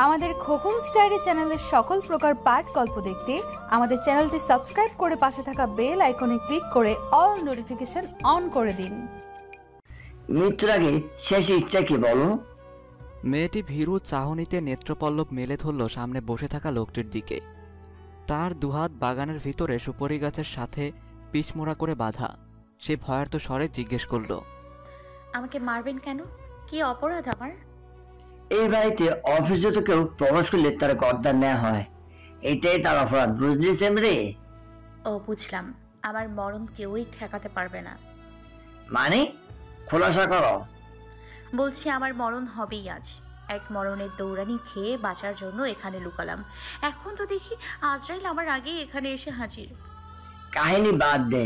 আমাদের খোকন স্টাইরি চ্যানেলের সকল প্রকার পাঠ গল্প দেখতে আমাদের চ্যানেলটি সাবস্ক্রাইব করে পাশে থাকা বেল আইকনে ক্লিক করে অল নোটিফিকেশন অন করে দিন। মৃত্যুর আগে শেষ ইচ্ছা কি বলো? মেয়েটি ভীরু চাহনিতে নেত্রপল্লব মেলে ধরল সামনে বসে থাকা লোকটির দিকে। তার দুহাত বাগানের ভিতরে সুপারি গাছের সাথে পিছমোড়া করে বাঁধা। সে ভয়ার্ত স্বরে জিজ্ঞেস করল, আমাকে মারবেন কেন? কি অপরাধ আমার? এই বাড়িতে অফিসে কেউ প্রবেশ করলে তার গর্দান নেওয়া হয়, এটাই তার অপরাধ, বুঝলি সেমরে? ও বুঝলাম, আমার মরণ কেউই ঠেকাতে পারবে না। মানে খোলাসা করো। বলছি আমার মরণ হবেই আজ। এক মরণের দৌড়ানি খেয়ে বাঁচার জন্য এখানে লুকালাম, এখন তো দেখি আজরাইল আমার আগেই এখানে এসে হাজির। কাহিনী বাদ দে,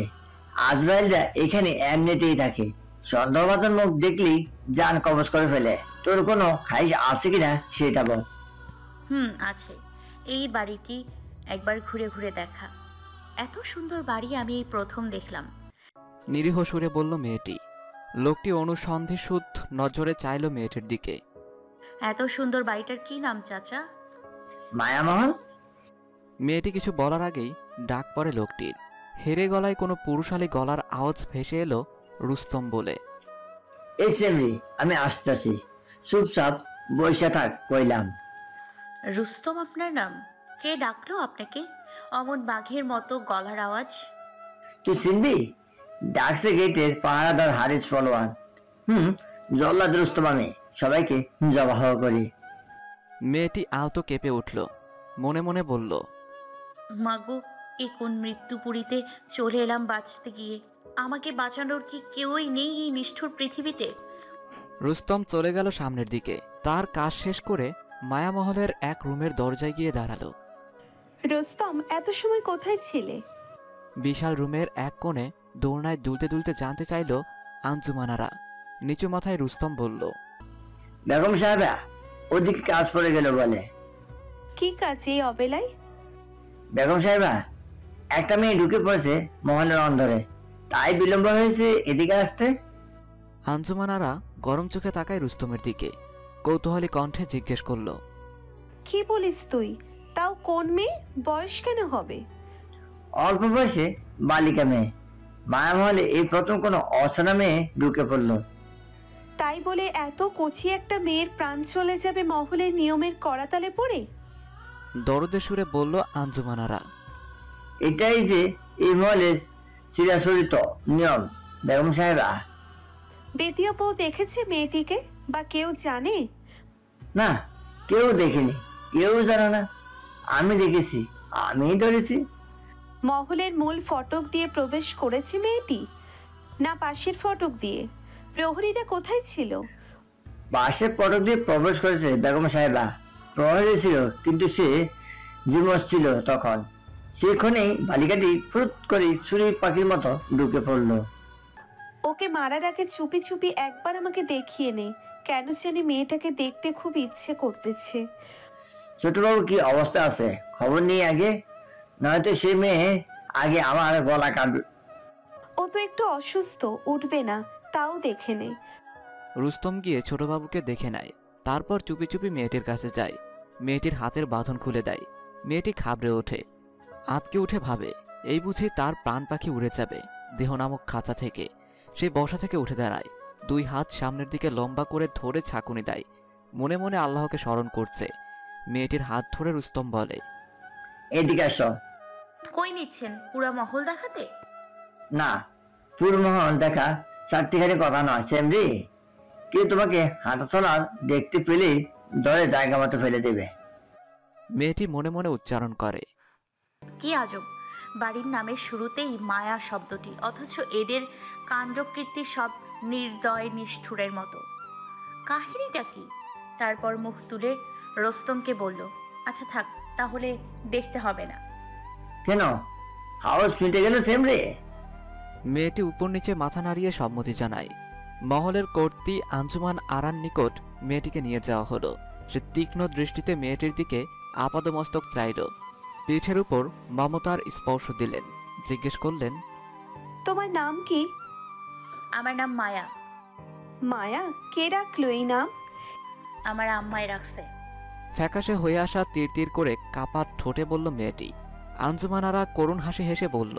আজরাইলরা এখানে এমনিতেই থাকে, সন্দেহভাজন মুখ দেখলেই জান কবজ করে ফেলে। তোর কোনো খাইশ আছে কিনা সেটা বল। আছে। এই বাড়িটি একবার ঘুরে ঘুরে দেখা। এত সুন্দর বাড়ি আমি এই প্রথম দেখলাম। নিরীহ সুরে বলল মেয়েটি। লোকটি অনুসন্ধিৎসুদ নজরে চাইল মেয়েটির দিকে। এত সুন্দর বাড়িটার কি নাম চাচা? মায়ামহল। মেয়েটি কিছু বলার আগেই ডাক পড়ে লোকটির। হেরে গলায় কোনো পুরুষালী গলার আওয়াজ ভেসে এলো রুস্তম বলে, এই সেমরি, আমি আসতেছি, চুপচাপ বৈশা থাক কইলাম। রুস্তম আপনার নাম? কে ডাকলো আপনাকে? অমন বাঘের মতো গলার আওয়াজ। তুই চিনবি? ডাকছে গেটের পাহারাদার হারিস ফলোয়ার। জল্লাদ রুস্তম আমি, সবাইকে জবাহ করি। মেয়েটি আলতো কেঁপে উঠল, মনে মনে বলল, মাগো, এ কোন মৃত্যুপুরীতে চলে এলাম বাঁচতে গিয়ে। আমাকে বাঁচানোর কি কেউই নেই এই নিষ্ঠুর পৃথিবীতে? রুস্তম চলে গেল সামনের দিকে। তার কাজ শেষ করে মায়ামহলের এক রুমের দরজায় গিয়ে দাঁড়ালো। রুস্তম, এত সময় কোথায় ছিলে? বিশাল রুমের এক কোণে দোলনায় দুলতে দুলতে জানতে চাইল আঞ্জুমানারা। নিচু মাথায় রুস্তম বলল, বেগম সাহেবা, ওদিকে কাজ পড়ে গেল বলে। কি কাজ এই অবেলায়? বেগম সাহেবা, একটা মেয়ে ঢুকে পড়েছে মহলের অন্দরে, তাই বিলম্ব হয়েছে এদিকে আসতে। আঞ্জুমানারা গরম চোখে তাকায় রুস্তমের দিকে, কৌতূহলী কণ্ঠে জিজ্ঞেস করল, কি বলিস তুই? তাও কোন মেয়ে? বয়স কেন হবে? অল্প বয়সে বালিকা মেয়ে। মায়ামহলে এই প্রথম কোনো অচেনা মেয়ে ঢুকে পড়লো। তাই বলে এত কচি একটা মেয়ের প্রাণ চলে যাবে মহলের নিয়মের করাতালে পড়ে? দরদে সুরে বলল আঞ্জুমানারা। এটাই যে এই মহলের চিরাচরিত নিয়ম বেগম সাহেবা। দ্বিতীয় বউ দেখেছে মেয়েটিকে? বা কেউ জানে? না, কেউ দেখেনি, কেউ জানে না। আমি দেখেছি, আমিই ধরেছি। মহলের মূল ফটক দিয়ে প্রবেশ করেছে মেয়েটি, না পাশের ফটক দিয়ে? প্রহরীরা কোথায় ছিল? পাশের ফটক দিয়ে প্রবেশ করেছে বেগম সাহেবা। প্রহরী ছিল, কিন্তু সে জিমস ছিল তখন। সেখানেই বালিকাটি ফুট করে ছুরি পাখির মতো ঢুকে পড়লো। ওকে মারার আগে চুপি চুপি একবার আমাকে দেখিয়ে নে, কেন জানি মেয়েটাকে দেখতে খুব ইচ্ছে করতেছে। ছোটবাবু কি অবস্থা আছে খবর নিয়ে আগে, নয়তো সে মেয়ে আগে আমার গলা কাটবে। ও তো একটু অসুস্থ, উঠবে না, তাও দেখে নে। রুস্তম গিয়ে ছোটবাবুকে দেখে নেয়, তারপর চুপি চুপি মেয়েটির কাছে যায়। মেয়েটির হাতের বাঁধন খুলে দেয়। মেয়েটি ঘাবড়ে ওঠে, আঁতকে উঠে ভাবে, এই বুঝি তার প্রাণ পাখি উড়ে যাবে দেহ নামক খাঁচা থেকে। সে বসা থেকে উঠে দাঁড়ায়, দুই হাত সামনের দিকে লম্বা করে ধরে ছাকুনি দেয়। মনে মনে আল্লাহকে স্মরণ করছে। মেয়েটির হাত ধরে রুস্তম বলে, এদিকে আসো। কই নিচ্ছেন? পুরা মহল দেখাতে? না, পুরমহল দেখা চারটিখানি কথা নয় চেমরি। কেউ তোমাকে হাঁটা চলার দেখতে পেলেই ধরে জায়গা মতো ফেলে দেবে। মেয়েটি মনে মনে উচ্চারণ করে, কি আজব, বাড়ির নামের শুরুতেই মায়া শব্দটি, অথচ এদের কাণ্ডকীর্তি সব নির্দয় নিষ্ঠুরের মতো। কাহিনীটা কি? তারপর মুখ তুলে রোস্তমকে বলল, আচ্ছা থাক, তাহলে দেখতে হবে না। কেন, হাউস ফিটে গেল সেমরে? মেয়েটি উপর নিচে মাথা নাড়িয়ে সম্মতি জানায়। মহলের কর্ত্রী আঞ্জুমান আরার নিকট মেয়েটিকে নিয়ে যাওয়া হলো। সে তীক্ষ্ণ দৃষ্টিতে মেয়েটির দিকে আপাদমস্তক চাইল। পিঠের উপর মমতার স্পর্শ দিলেন, জিজ্ঞেস করলেন, তোমার নাম কি? আমার নাম মায়া। মায়া? কে রাখলো এই নাম? আমার আম্মাই রাখছে। ফ্যাকাশে হয়ে আসা তীর তীর করে কাপা ঠোঁটে বলল মেয়েটি। আঞ্জুমান আরা করুণ হাসি হেসে বলল,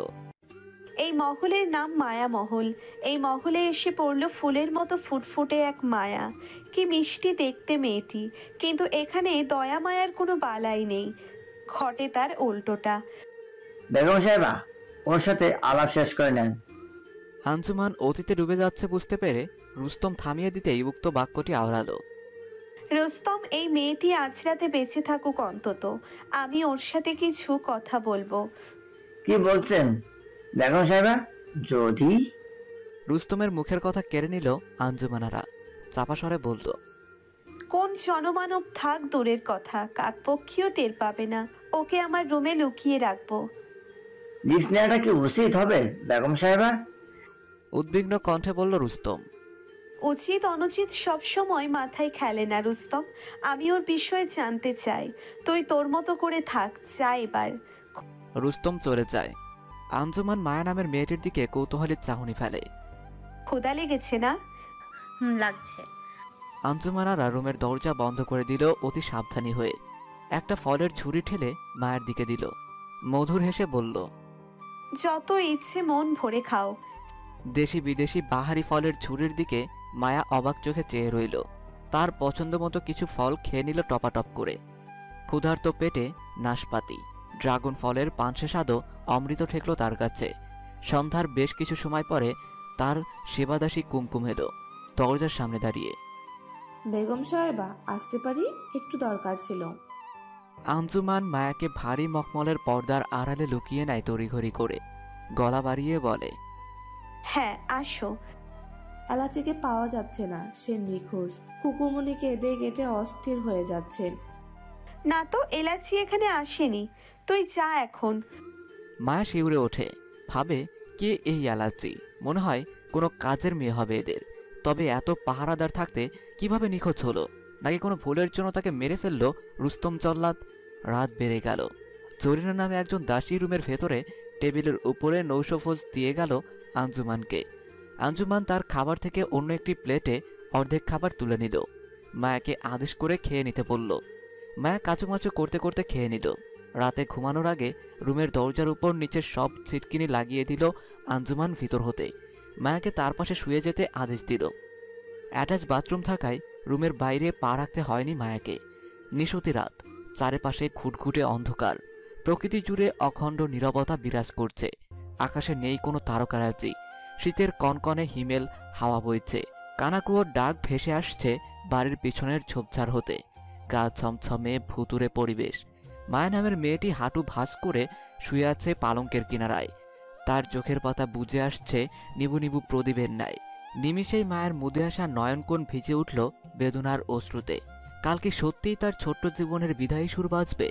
এই মহলের নাম মায়া মহল। এই মহলে এসে পড়ল ফুলের মতো ফুটফুটে এক মায়া। কি মিষ্টি দেখতে মেয়েটি, কিন্তু এখানে দয়া মায়ার কোনো বালাই নেই, ঘটে তার উল্টোটা। বেগম সাহেবা, ওর সাথে আলাপ শেষ করে নেন। আঞ্জুমান অতীতে ডুবে যাচ্ছে বুঝতে পেরে রুস্তম থামিয়ে দিতেই উক্ত বাক্যটি আওড়ালো। রুস্তম, এই মেয়েটি আজ রাতে বেঁচে থাকুক অন্তত, আমি ওর সাথে কিছু কথা বলবো। কি বলছেন বেগম সাহেবা? যদি রুস্তমের মুখের কথা কেড়ে নিল আঞ্জুমানারা। চাপা স্বরে বলল, কোন জনমানব থাক দূরের কথা, কাকপক্ষীও টের পাবে না। ওকে আমার রুমে লুকিয়ে রাখবো। রিস্ক নেওয়াটা কি উচিত হবে বেগম সাহেবা? উদ্বিগ্ন কণ্ঠে বলল রুস্তম। উচিত অনুচিত সব সময় মাথায় খেলে না রুস্তম। আমি ওর বিষয়ে জানতে চাই। তুই তোর মতো করে থাক, যা এবার। রুস্তম চলে যায়। আঞ্জুমান মায়া নামের মেয়েটির দিকে কৌতূহলী চাহনি ফেলে। ক্ষুধা লেগেছে না? লাগছে। আঞ্জুমানারা রুমের দরজা বন্ধ করে দিল অতি সাবধানী হয়ে। একটা ফলের ঝুড়ি ঠেলে মায়ের দিকে দিল। মধুর হেসে বলল, যত ইচ্ছে মন ভরে খাও। দেশি বিদেশি বাহারি ফলের ঝুড়ির দিকে মায়া অবাক চোখে চেয়ে রইল। তার পছন্দ মতো কিছু ফল খেয়ে নিল টপাটপ করে। ক্ষুধার্ত পেটে নাশপাতি, ড্রাগন ফলের পানসে স্বাদও অমৃত ঠেকল তার কাছে। সন্ধ্যার বেশ কিছু সময় পরে তার সেবাদাসী কুমকুম এলো দরজার সামনে দাঁড়িয়ে। বেগম সাহেবা, আসতে পারি? একটু দরকার ছিল। আঞ্জুমান মায়াকে ভারী মখমলের পর্দার আড়ালে লুকিয়ে নেয় তড়িঘড়ি করে। গলা বাড়িয়ে বলে, হ্যাঁ আসো। এলাচিকে পাওয়া যাচ্ছে না, সে নিখোঁজ। খুকুমনি কেঁদে কেটে অস্থির হয়ে যাচ্ছেন। না তো, এলাচি এখানে আসেনি। তুই যা এখন। মায়া শিউরে ওঠে, ভাবে কে এই এলাচি? মনে হয় কোনো কাজের মেয়ে হবে এদের। তবে এত পাহারাদার থাকতে কিভাবে নিখোঁজ হলো? নাকি কোনো ভুলের জন্য তাকে মেরে ফেললো রুস্তম জল্লাদ? রাত বেড়ে গেল। জরিনা নামে একজন দাসী রুমের ভেতরে টেবিলের উপরে নৌশফোজ দিয়ে গেল আঞ্জুমানকে। আঞ্জুমান তার খাবার থেকে অন্য একটি প্লেটে অর্ধেক খাবার তুলে নিল। মায়াকে আদেশ করে খেয়ে নিতে বলল। মায়া কাচুমাচু করতে করতে খেয়ে নিল। রাতে ঘুমানোর আগে রুমের দরজার উপর নিচে সব ছিটকিনি লাগিয়ে দিল আঞ্জুমান ভিতর হতে। মায়াকে তার পাশে শুয়ে যেতে আদেশ দিল। অ্যাটাচ বাথরুম থাকায় রুমের বাইরে পা রাখতে হয়নি মায়াকে। নিশতি রাত, চারিপাশে ঘুটঘুটে অন্ধকার। প্রকৃতি জুড়ে অখণ্ড নীরবতা বিরাজ করছে। আকাশে নেই কোনো তারকারাজি। শীতের কনকনে হিমেল হাওয়া বইছে। কানাকুয়োর ডাক ভেসে আসছে বাড়ির পিছনের ঝোপঝাড় হতে। গা ছমছমে ভুতুরে পরিবেশ। মায়া নামের মেয়েটি হাঁটু ভাঁজ করে শুয়ে আছে পালঙ্কের কিনারায়। তার চোখের পাতা বুজে আসছে নিবু নিবু প্রদীপের ন্যায়। নিমিষেই মায়ের মুদে আসা নয়নকোণ ভিজে উঠল বেদনার অশ্রুতে। কাল কি সত্যিই তার ছোট্ট জীবনের বিদায়ী সুর বাজবে?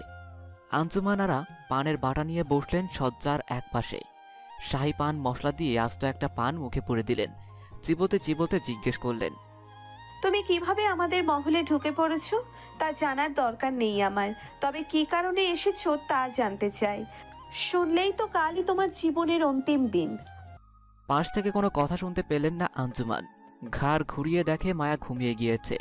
আঞ্জুমানারা পানের বাটা নিয়ে বসলেন শয্যার এক পাশে। শাহী পান মশলা দিয়ে আস্ত একটা পান মুখে পুরে দিলেন। চিবোতে চিবোতে জিজ্ঞেস করলেন, তুমি কিভাবে আমাদের মহলে ঢুকে পড়েছো তা জানার দরকার নেই আমার। তবে কি কারণে এসেছো তা জানতে চাই। শুনলেই তো কালই তোমার জীবনের অন্তিম দিন। পাশ থেকে কোনো কথা শুনতে পেলেন না আঞ্জুমান। ঘাড় ঘুরিয়ে দেখে মায়া ঘুমিয়ে গিয়েছে।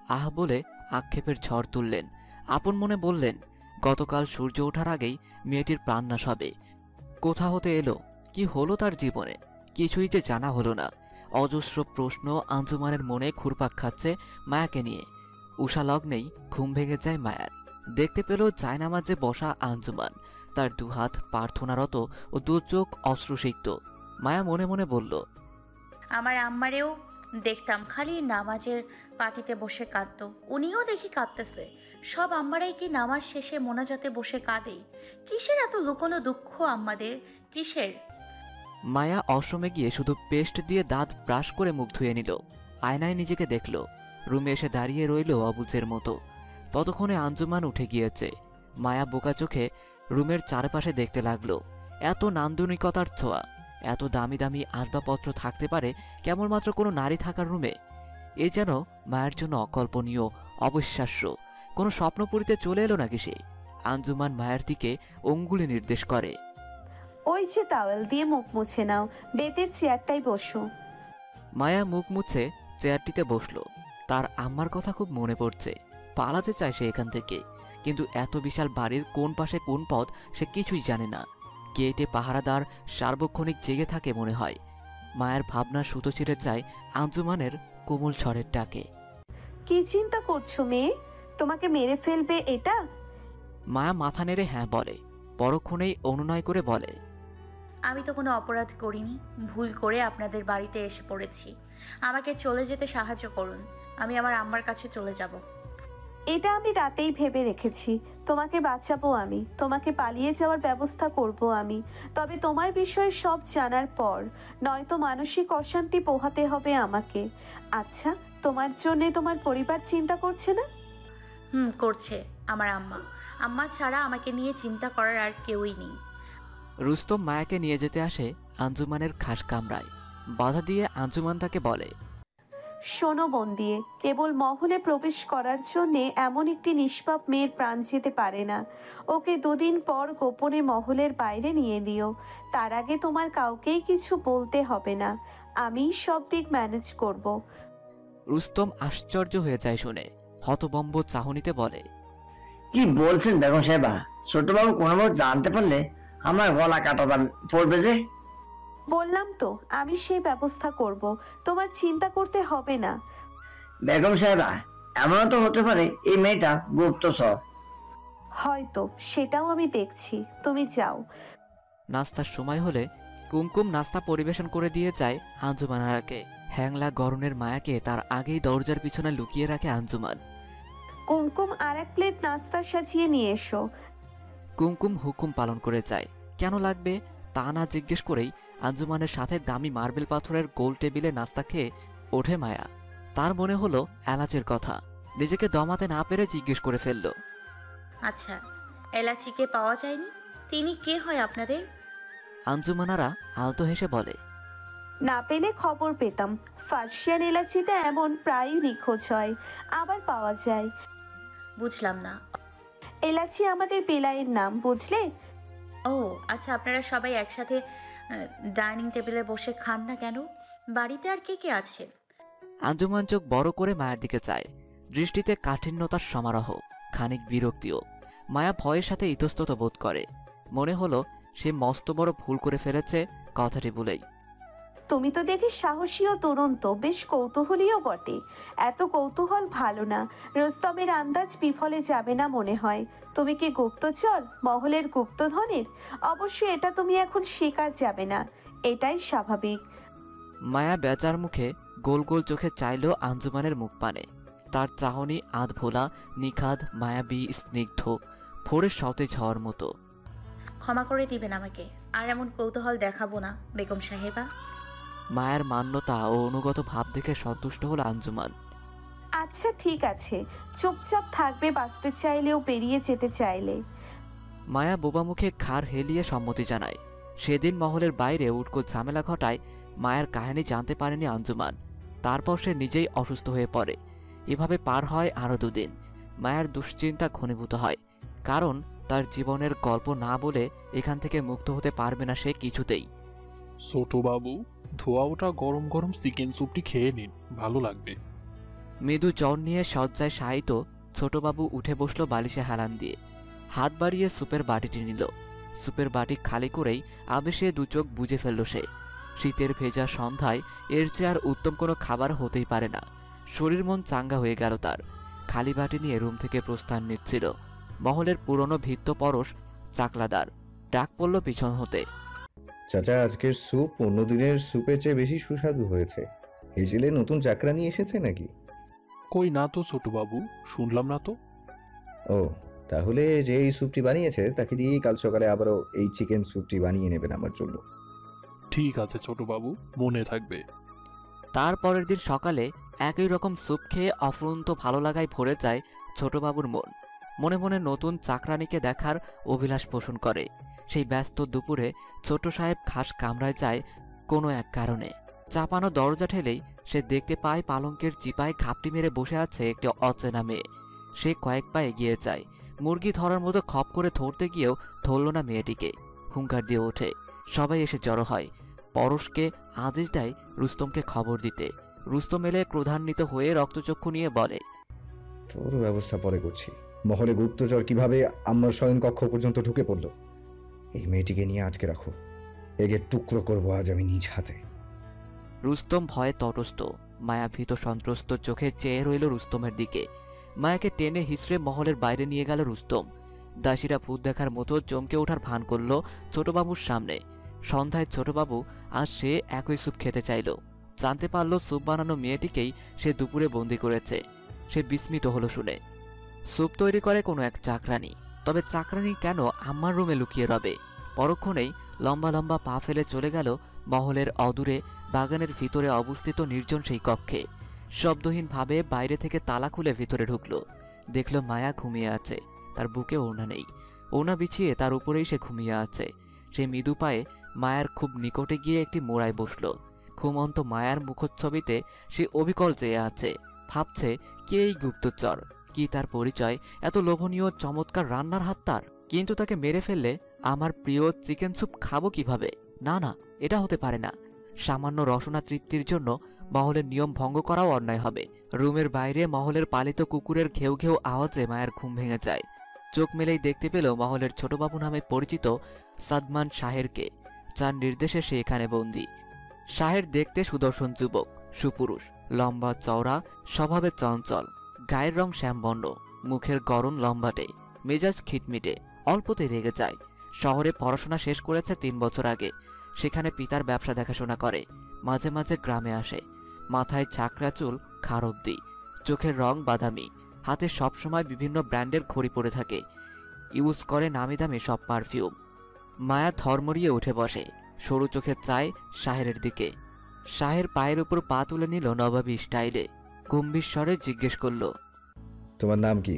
আহ বলে আক্ষেপের ঝড় তুললেন। আপন মনে বললেন, গতকাল সূর্য ওঠার আগেই মেয়েটির প্রাণনাশ হবে। কোথা হতে এলো? কি হলো তার জীবনে? কিছুই যে জানা হলো না। অজস্র প্রশ্ন আঞ্জুমানের মনে ঘুরপাক খাচ্ছে মায়াকে নিয়ে। উষা লগ্নেই ঘুম ভেঙে যায় মায়ার। দেখতে পেল জায়নামাজে বসা আঞ্জুমান, তার দুহাত প্রার্থনারত ও দু চোখ অশ্রুসিক্ত। মায়া মনে মনে বলল, আমার আম্মারেও দেখতাম খালি নামাজের পাটিতে বসে কাঁদতো। উনিও দেখি কাঁদতেছে। সব আম্মারাই কি নামাজ শেষে মোনাজাতে বসে কাঁদে? কিসের এত লুকোনো দুঃখ আম্মাদের? কিসের? মায়া অসমে গিয়ে শুধু পেস্ট দিয়ে দাঁত ব্রাশ করে মুখ ধুয়ে নিল। আয়নায় নিজেকে দেখল। রুমে এসে দাঁড়িয়ে রইল অবুঝের মতো। ততক্ষণে আঞ্জুমান উঠে গিয়েছে। মায়া বোকা চোখে রুমের চারপাশে দেখতে লাগলো। এত নান্দনিকতার ছোঁয়া, এত দামি দামি আসবাবপত্র থাকতে পারে কেবলমাত্র কোনো নারী থাকার রুমে? এ যেন মায়ের জন্য অকল্পনীয়, অবিশ্বাস্য। কোনো স্বপ্নপুরীতে চলে এলো নাকি সে? আঞ্জুমান মায়ের দিকে অঙ্গুলি নির্দেশ করে। ওই যে টাওয়েল দিয়ে মুখ মুছে নাও, বেতের চেয়ারটাই বসো। মায়া মুখ মুছে চেয়ারটিতে বসল। তার আম্মার কথা খুব মনে পড়ছে। পালাতে চায় সে এখান থেকে, কিন্তু এত বিশাল বাড়ির কোন পাশে কোন পথ সে কিছুই জানে না। গেটে পাহারাদার সার্বক্ষণিক জেগে থাকে মনে হয়। মায়ের ভাবনা সুতো ছিঁড়ে যায় আঞ্জুমানের কোমল স্বরের ডাকে। কি চিন্তা করছো মেয়ে? তোমাকে মেরে ফেলবে এটা? মায়া মাথা নেড়ে হ্যাঁ বলে, পরক্ষণেই অনুনয় করে বলে, আমি তো কোনো অপরাধ করিনি, ভুল করে আপনাদের বাড়িতে এসে পড়েছি। আমাকে চলে যেতে সাহায্য করুন, আমি আমার আম্মার কাছে চলে যাব। এটা আমি রাতেই ভেবে রেখেছি। তোমাকে বাঁচাবো আমি, তোমাকে পালিয়ে যাওয়ার ব্যবস্থা করব আমি, তবে তোমার বিষয়ে সব জানার পর, নয়তো মানসিক অশান্তি পোহাতে হবে আমাকে। আচ্ছা, তোমার জন্যে তোমার পরিবার চিন্তা করছে না? করছে। আমার আম্মা আম্মা ছাড়া আমাকে নিয়ে চিন্তা করার আর কেউই নেই। রুস্তম মায়াকে নিয়ে যেতে আসে আঞ্জুমানের খাস কামরায়। বাধা দিয়ে আঞ্জুমান তাকে বলে, শোনো বোন দিয়ে, কেবল মহলে প্রবেশ করার জন্যে এমন একটি নিষ্পাপ মেয়ের প্রাণ যেতে পারে না। ওকে 2 দিন পর গোপনে মহলের বাইরে নিয়ে দিও। তার আগে তোমার কাউকেই কিছু বলতে হবে না, আমিই সব দিক ম্যানেজ করব। রুস্তম আশ্চর্য হয়ে যায় শুনে, হতবম্ব চাহনিতে বলে, কি বলছেন বেগম সাহেবা? ছোটবাবু কোনোভাবে জানতে পারলে আমার গলা কাটা পড়বে যে। বললাম তো, আমি সেই ব্যবস্থা করব, তোমার চিন্তা করতে হবে না। বেগম সাহেবা, এমনও তো হতে পারে এই মেয়েটা গুপ্তচর। হয়তো, সেটাও আমি দেখছি, তুমি যাও। নাস্তার সময় হলে কুমকুম নাস্তা পরিবেশন করে দিয়ে যায় আঞ্জুমানারাকে। হ্যাংলা গরনের মায়াকে তার আগেই দরজার পিছনে লুকিয়ে রাখে আঞ্জুমান। কুমকুম আর 1 প্লেট নাস্তা সাজিয়ে নিয়ে এসো। কুমকুম হুকুম পালন করে যায়। কেন লাগবে তা না জিজ্ঞেস করেই আঞ্জুমানের সাথে দামি মার্বেল পাথরের গোল টেবিলে নাস্তা খেয়ে ওঠে মায়া। তার মনে হলো এলাচের কথা, নিজেকে দমাতে না পেরে জিজ্ঞেস করে ফেলল, আচ্ছা, এলাচিকে পাওয়া যায়নি? তিনি কে হয় আপনাদের? আঞ্জুমানারা আলতো হেসে বলে, না পেলে খবর পেতাম। ফার্সিয়ান এলাচিটা এমন প্রায়ই নিখোঁজ হয়, আবার পাওয়া যায়। বুঝলাম না। এলাচি আমাদের বেলায়ের নাম, বুঝলে? ও আচ্ছা, আপনারা সবাই একসাথে ডাইনিং টেবিলে বসে খান না কেন? বাড়িতে আর কে কে আছে? আঞ্জুমান চোখ বড় করে মায়ের দিকে চায়, দৃষ্টিতে কাঠিন্যতার সমারোহ, খানিক বিরক্তিও। মায়া ভয়ের সাথে ইতস্তত বোধ করে। মনে হলো সে মস্ত বড় ভুল করে ফেলেছে কথাটি বলেই। তুমি তো দেখি সাহসী ও দুরন্ত, বেশ কৌতূহলীও বটে। এত কৌতূহল ভালো না, রোস্তমের আন্দাজ বিফলে যাবে না মনে হয়। তুমি কি গুপ্তচর, মহলের গুপ্তধনের? অবশ্যই এটা তুমি এখন স্বীকার যাবে না, এটাই স্বাভাবিক। মায়া বেচার মুখে গোল গোল চোখে চাইল আঞ্জুমানের মুখ পানে। তার চাহনি আধ ভোলা, নিখাদ, মায়াবী, স্নিগ্ধ, ভোরের সতেজ হওয়ার মতো। ক্ষমা করে দিবেন আমাকে, আর এমন কৌতূহল দেখাবো না বেগম সাহেবা। মায়ের মান্যতা ও অনুগত ভাব দেখে সন্তুষ্ট হল আঞ্জুমান। আচ্ছা ঠিক আছে, চুপচাপ থাকবে বাঁচতে চাইলেও, বেরিয়ে যেতে চাইলে। মায়া বোবা মুখে ঘাড় হেলিয়ে সম্মতি জানায়। সেদিন মহলের বাইরে উটকো ঝামেলা ঘটায় মায়ের কাহিনী জানতে পারেনি আঞ্জুমান। তারপর সে নিজেই অসুস্থ হয়ে পড়ে। এভাবে পার হয় আরও 2 দিন। মায়ের দুশ্চিন্তা ঘনীভূত হয়, কারণ তার জীবনের গল্প না বলে এখান থেকে মুক্ত হতে পারবে না সে কিছুতেই। ছোটবাবু, ধোয়া ওটা গরম গরম চিকেন স্যুপটি খেয়ে নিন, ভালো লাগবে। মৃদু জ্বর নিয়ে শয্যায় শায়িত ছোটবাবু উঠে বসল বালিশে হেলান দিয়ে। হাত বাড়িয়ে সুপের বাটিটি নিল। সুপের বাটি খালি করেই আবেশে 2 চোখ বুজে ফেলল সে। শীতের ভেজা সন্ধ্যায় এর চেয়ে আর উত্তম কোনো খাবার হতেই পারে না। শরীর মন চাঙ্গা হয়ে গেল তার। খালি বাটি নিয়ে রুম থেকে প্রস্থান নিচ্ছিল। মহলের পুরনো ভিত্ত পরশ চাকলাদার ডাক পড়ল পিছন হতে, চাচা, আজকের স্যুপ অন্যদিনের স্যুপের চেয়ে বেশি সুস্বাদু হয়েছে। হেজেলে নতুন চাকরা নিয়ে এসেছে নাকি? কই না তো ছোটবাবু, শুনলাম না তো। ও, তাহলে যে এই স্যুপটি বানিয়েছে তাকে দিয়েই কাল সকালে আবারও এই চিকেন স্যুপটি বানিয়ে নেবেন আমার জন্য। ঠিক আছে ছোটবাবু, মনে থাকবে। তারপরের দিন সকালে একই রকম স্যুপ খেয়ে অফুরন্ত ভালো লাগায় ভরে যায় ছোটবাবুর মন। মনে মনে নতুন চাকরানিকে দেখার অভিলাষ পোষণ করে। সেই ব্যস্ত দুপুরে ছোট সাহেব খাস কামরায় যায় কোনো এক কারণে। চাপানো দরজা ঠেলেই সে দেখতে পায় পালঙ্কের চিপায় ঘাপটি মেরে বসে আছে একটি অচেনা মেয়ে। সে কয়েক পা এগিয়ে যায়। মুরগি ধরার মতো খপ করে ধরতে গিয়েও ধরল না মেয়েটিকে। হুঙ্কার দিয়ে ওঠে। সবাই এসে জড়ো হয়। পরশকে আদেশ দেয় রুস্তমকে খবর দিতে। রুস্তম এলে ক্রোধান্বিত হয়ে রক্তচক্ষু নিয়ে বলে, তোর ব্যবস্থা পরে করছি। মহলে গুপ্তচর কিভাবে আমার শয়ন কক্ষ পর্যন্ত ঢুকে পড়লো? এই মেয়েটিকে নিয়ে আটকে রাখো, একে টুকরো করবো আজ আমি নিজ হাতে। রুস্তম ভয়ে তটস্থ। মায়া ভীত সন্ত্রস্ত চোখে চেয়ে রইল রুস্তমের দিকে। মায়াকে টেনে হিসড়ে মহলের বাইরে নিয়ে গেল রুস্তম। দাসীরা ভূত দেখার মতো চমকে ওঠার ভান করল ছোটবাবুর সামনে। সন্ধ্যায় ছোটবাবু আজ সে একই স্যুপ খেতে চাইল। জানতে পারল স্যুপ বানানো মেয়েটিকেই সে দুপুরে বন্দি করেছে। সে বিস্মিত হলো শুনে। স্যুপ তৈরি করে কোনো এক চাকরানি। তবে চাকরানি কেন আম্মার রুমে লুকিয়ে রবে? পরক্ষণেই লম্বা লম্বা পা ফেলে চলে গেল মহলের অদূরে বাগানের ভিতরে অবস্থিত নির্জন সেই কক্ষে। শব্দহীনভাবে বাইরে থেকে তালা খুলে ভিতরে ঢুকল। দেখল মায়া ঘুমিয়ে আছে, তার বুকে ওড়না নেই। ওড়না বিছিয়ে তার উপরেই সে ঘুমিয়ে আছে। সে মৃদু পায়ে মায়ার খুব নিকটে গিয়ে একটি মোড়ায় বসল। ঘুমন্ত মায়ার মুখচ্ছবিতে সে অবিকল চেয়ে আছে। ভাবছে, কে এই গুপ্তচর, কি তার পরিচয়, এত লোভনীয় চমৎকার রান্নার হাত তার। কিন্তু তাকে মেরে ফেললে আমার প্রিয় চিকেন স্যুপ খাবো কিভাবে? না না, এটা হতে পারে না। সামান্য রসনা তৃপ্তির জন্য মহলের নিয়ম ভঙ্গ করাও অন্যায় হবে। রুমের বাইরে মহলের পালিত কুকুরের ঘেউ ঘেউ আওয়াজে মায়ের ঘুম ভেঙে যায়। চোখ মেলেই দেখতে পেল মহলের ছোটবাবু নামে পরিচিত সাদমান শাহেরকে, যার নির্দেশে সে এখানে বন্দী। শাহের দেখতে সুদর্শন যুবক, সুপুরুষ, লম্বা চওড়া, স্বভাবে চঞ্চল, গায়ের রং শ্যামবর্ণ, মুখের গড়ন লম্বাটে, মেজাজ খিটমিটে, অল্পতে রেগে যায়। শহরে পড়াশোনা শেষ করেছে 3 বছর আগে। সেখানে পিতার ব্যবসা দেখাশোনা করে। মাঝে মাঝে গ্রামে আসে। মাথায় ছাকরা চুল খাড় অব্দি, চোখের রং বাদামি, হাতে সবসময় বিভিন্ন ব্র্যান্ডের ঘড়ি পরে থাকে। ইউজ করে নামি দামি সব পারফিউম। মায়া ধর্মরিয়ে উঠে বসে, সরু চোখে চায় শাহের দিকে। শাহের পায়ের উপর পা তুলে নিল নবাবী স্টাইলে। গম্ভীর স্বরে জিজ্ঞেস করল, তোমার নাম কি?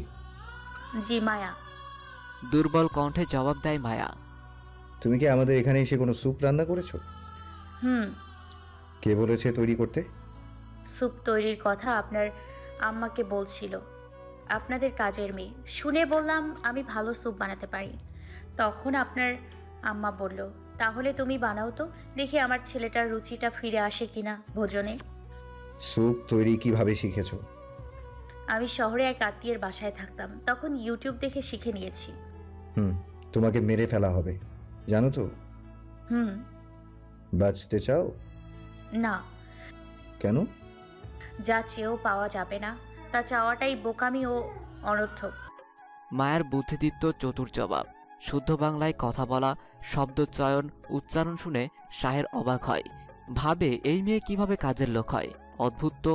জি মায়া। দুর্বল কণ্ঠে জবাব দেয় মায়া। তুমি কি আমাদের এখানে এসে কোনো স্যুপ রান্না করেছো? হুম। কে বলেছে তৈরি করতে? স্যুপ তৈরির কথা আপনার আম্মাকে বলছিল। আপনাদের কাজের মেয়ে শুনে বললাম আমি ভালো স্যুপ বানাতে পারি। তখন আপনার আম্মা বলল, তাহলে তুমি বানাও তো, দেখি আমার ছেলেটার রুচিটা ফিরে আসে কিনা ভোজনে। স্যুপ তৈরি কিভাবে শিখেছো? আমি শহরে এক আত্মীয়ের বাসায় থাকতাম, তখন ইউটিউব দেখে শিখে নিয়েছি। তোমাকে মেরে ফেলা হবে জানো তো? হুম। বাঁচতে চাও? না। কেন? যা চেয়েও পাওয়া যাবে না, তা চাওয়াটাই বোকামি ও অনর্থক। মায়ের বুদ্ধিদীপ্ত চতুর জবাব। শুদ্ধ বাংলায় কথা বলা, শব্দচয়ন, উচ্চারণ শুনে শাহের অবাক হয়। ভাবে, এই মেয়ে কিভাবে কাজের লোক হয়? অদ্ভুত তো।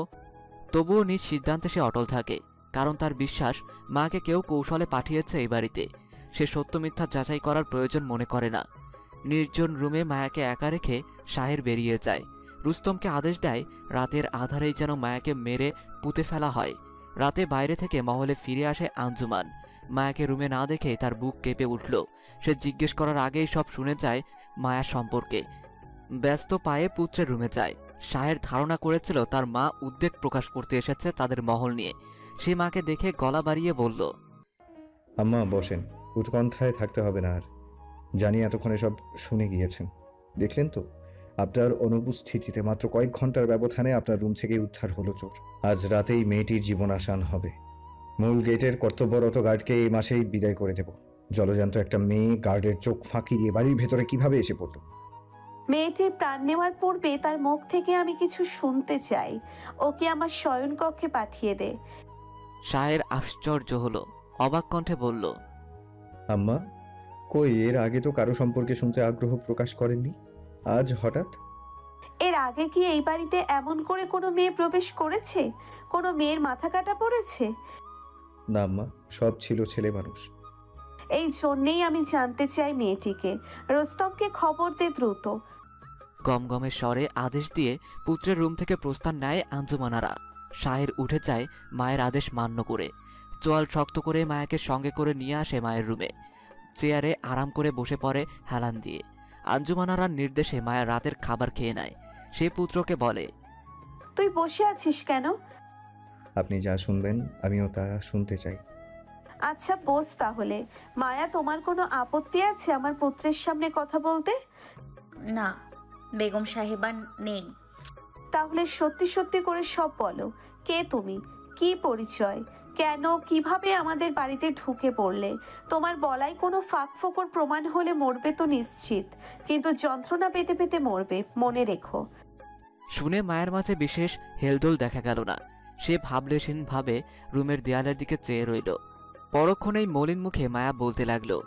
তবুও নিজ সিদ্ধান্তে সে অটল থাকে, কারণ তার বিশ্বাস মাকে কেউ কৌশলে পাঠিয়েছে এই বাড়িতে। সে সত্য মিথ্যা যাচাই করার প্রয়োজন মনে করে না। নির্জন রুমে মায়াকে একা রেখে শাহের বেরিয়ে যায়। রুস্তমকে আদেশ দেয় রাতের আধারেই যেন মায়াকে মেরে পুঁতে ফেলা হয়। রাতে বাইরে থেকে মহলে ফিরে আসে আঞ্জুমান। মায়াকে রুমে না দেখে তার বুক কেঁপে উঠল। সে জিজ্ঞেস করার আগেই সব শুনে যায় মায়ার সম্পর্কে। ব্যস্ত পায়ে পুত্রের রুমে যায়। শাহের ধারণা করেছিল তার মা উদ্বেগ প্রকাশ করতে এসেছে তাদের মহল নিয়ে। সে মাকে দেখে গলা বাড়িয়ে বলল, আম্মা বসেন, উৎকণ্ঠায় থাকতে হবে না আর। জানি এতক্ষণে সব শুনে গিয়েছেন। দেখলেন তো, আপনার অনুপস্থিতিতে মাত্র কয়েক ঘন্টার ব্যবধানে আপনার রুম থেকে উদ্ধার হলো চোর। আজ রাতেই মেয়েটির জীবন আসান হবে। মূল গেটের কর্তব্যরত গার্ডকে এই মাসেই বিদায় করে দেব। জলজান্ত একটা মেয়ে গার্ডের চোখ ফাঁকি দিয়ে বাড়ির ভেতরে কিভাবে এসে পড়ল? মেয়েটির প্রাণ নেওয়ার পূর্বে তার মুখ থেকে আমি কিছু শুনতে চাই। ওকে আমার শয়নকক্ষে পাঠিয়ে দে। শাহের আশ্চর্য হলো, অবাক কণ্ঠে বলল, আম্মা, কই এর আগে তো কারো সম্পর্কে শুনতে আগ্রহ প্রকাশ করেননি, আজ হঠাৎ? এর আগে কি এই বাড়িতে এমন করে কোনো মেয়ে প্রবেশ করেছে? কোনো মেয়ের মাথা কাটা পড়েছে? না আম্মা, সব ছিল ছেলে মানুষ। এই জন্যেই আমি জানতে চাই মেয়েটিকে। রুস্তমকে খবর দে দ্রুত। গমগমের স্বরে আদেশ দিয়ে পুত্রের রুম থেকে প্রস্থান নেয় আঞ্জুমানারা। শাহের উঠে যায় মায়ের আদেশ মান্য করে। চোয়াল শক্ত করে মায়াকে সঙ্গে করে নিয়ে আসে মায়ের রুমে। চেয়ারে আরাম করে বসে পড়ে হেলান দিয়ে। আঞ্জুমানারার নির্দেশে মায়া রাতের খাবার খেয়ে নেয়। সে পুত্রকে বলে, তুই বসে আছিস কেন? আপনি যা শুনবেন আমিও তা শুনতে চাই। আচ্ছা বস তাহলে। মায়া, তোমার কোনো আপত্তি আছে আমার পুত্রের সামনে কথা বলতে? না, বেগম সাহেবা নেই। তাহলে সত্যি সত্যি করে সব বলো। কে তুমি? কি পরিচয়? কেন কিভাবে আমাদের বাড়িতে ঢুকে পড়লে? তোমার বলাই কোনো ফাঁক ফোকর প্রমাণ হলে মরবে তো নিশ্চিত, কিন্তু যন্ত্রণা পেতে পেতে মরবে, মনে রেখো। শুনে মায়ের মাঝে বিশেষ হেলদোল দেখা গেল না। সে ভাবলেশীনভাবে রুমের দেয়ালের দিকে চেয়ে রইল। পরক্ষণেই মলিন মুখে মায়া বলতে লাগলো,